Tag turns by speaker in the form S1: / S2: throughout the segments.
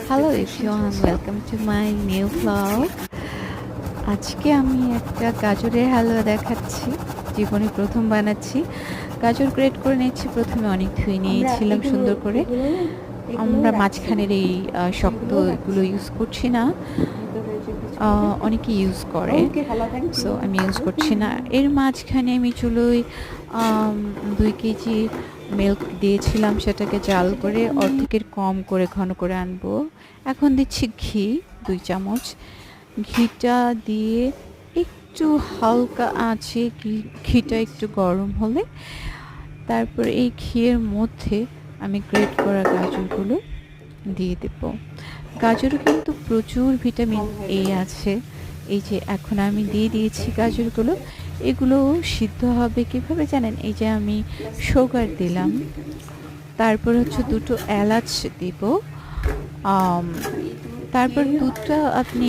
S1: Hello everyone, welcome to my new blog. আজকে আমি একটা গাজরের হালুয়া দেখাচ্ছি। জীবনে প্রথম বানাচ্ছি। গাজর গ্রেট করে নিচ্ছি। প্রথমে অনেক ধুয়ে নিয়েছিলাম সুন্দর করে। আমরা মাঝখানের এই শক্ত এগুলো ইউজ করছি না, অনেকে ইউজ করে, সো আমি ইউজ করছি না। এর মাঝখানে আমি চুলোয় 2 কেজি মিল্ক দিয়েছিলাম, সেটাকে জাল করে অর্ধেকের কম করে ঘন করে আনবো। এখন দিচ্ছি ঘি 2 চামচ। ঘিটা দিয়ে একটু হালকা আঁচে ঘিটা একটু গরম হলে তারপর এই ঘিয়ের মধ্যে আমি গ্রেট করা গাজরগুলো দিয়ে দেব। গাজরে কিন্তু প্রচুর ভিটামিন এ আছে। এই যে এখন আমি দিয়ে দিয়েছি গাজরগুলো, এগুলো সিদ্ধ হবে কিভাবে জানেন? এই যে আমি সুগার দিলাম, তারপর হচ্ছে 2টো এলাচ দিব, তারপর দুধটা আপনি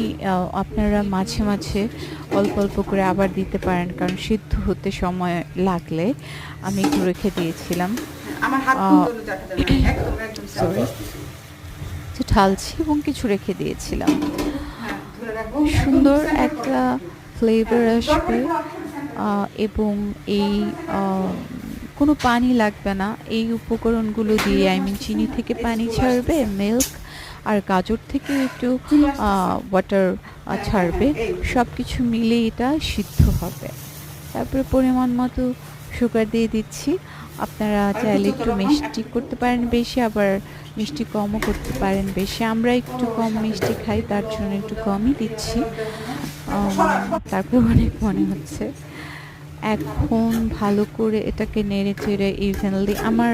S1: আপনারা মাঝে মাঝে অল্প অল্প করে আবার দিতে পারেন, কারণ সিদ্ধ হতে সময় লাগলে। আমি একটু রেখে দিয়েছিলাম, সরি, একটু ঢালছি এবং কিছু রেখে দিয়েছিলাম। সুন্দর একটা ফ্লেভার আসবে এবং এই কোনো পানি লাগবে না। এই উপকরণগুলো দিয়ে, আই মিন চিনি থেকে পানি ছাড়বে, মিল্ক আর গাজর থেকে একটু ওয়াটার ছাড়বে, সব কিছু মিলে এটা সিদ্ধ হবে। তারপরে পরিমাণ মতো সুগার দিয়ে দিচ্ছি। আপনারা চাইলে একটু মিষ্টি করতে পারেন বেশি, আবার মিষ্টি কমও করতে পারেন বেশি। আমরা একটু কম মিষ্টি খাই, তার জন্য একটু কমই দিচ্ছি। তারপরে অনেক মনে হচ্ছে। এখন ভালো করে এটাকে নেড়ে চেড়ে ইভেনলি, আমার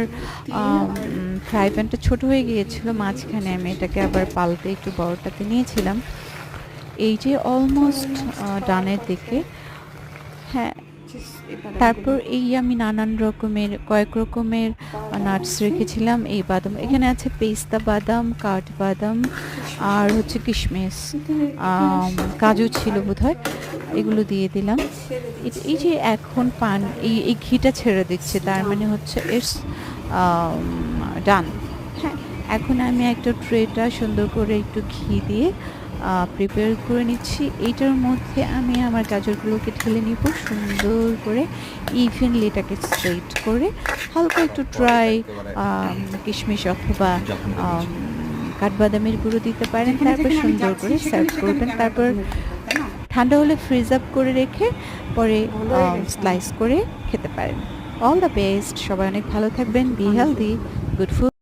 S1: ফ্রাই প্যানটা ছোটো হয়ে গিয়েছিল, মাঝখানে আমি এটাকে আবার পাল্টে একটু বড়টাতে নিয়েছিলাম। এই যে অলমোস্ট ডানের দিকে। হ্যাঁ, তারপর এই আমি নানান রকমের কয়েক রকমের নাটস রেখেছিলাম। এই বাদাম, এখানে আছে পেস্তা বাদাম, কাঠবাদাম আর হচ্ছে কিশমিশ, কাজু ছিল বোধহয়, এগুলো দিয়ে দিলাম। এই যে এখন এই ঘিটা ছেড়ে দিচ্ছে, তার মানে হচ্ছে ইটস ডান। হ্যাঁ, এখন আমি একটা ট্রেটা সুন্দর করে একটু ঘি দিয়ে প্রিপেয়ার করে নিচ্ছি। এইটার মধ্যে আমি আমার গাজরগুলোকে ঢেলে নিব সুন্দর করে, ইভেনলি এটাকে স্ট্রেট করে, হালকা একটু ড্রাই কিশমিশ অথবা কাঠবাদামের গুঁড়ো দিতে পারেন। তারপর সুন্দর করে সার্ভ করবেন। তারপর ঠান্ডা হলে ফ্রিজ আপ করে রেখে পরে স্লাইস করে খেতে পারেন। অল দ্য বেস্ট, সবাই অনেক ভালো থাকবেন, বি হেলদি, গুড ফুড।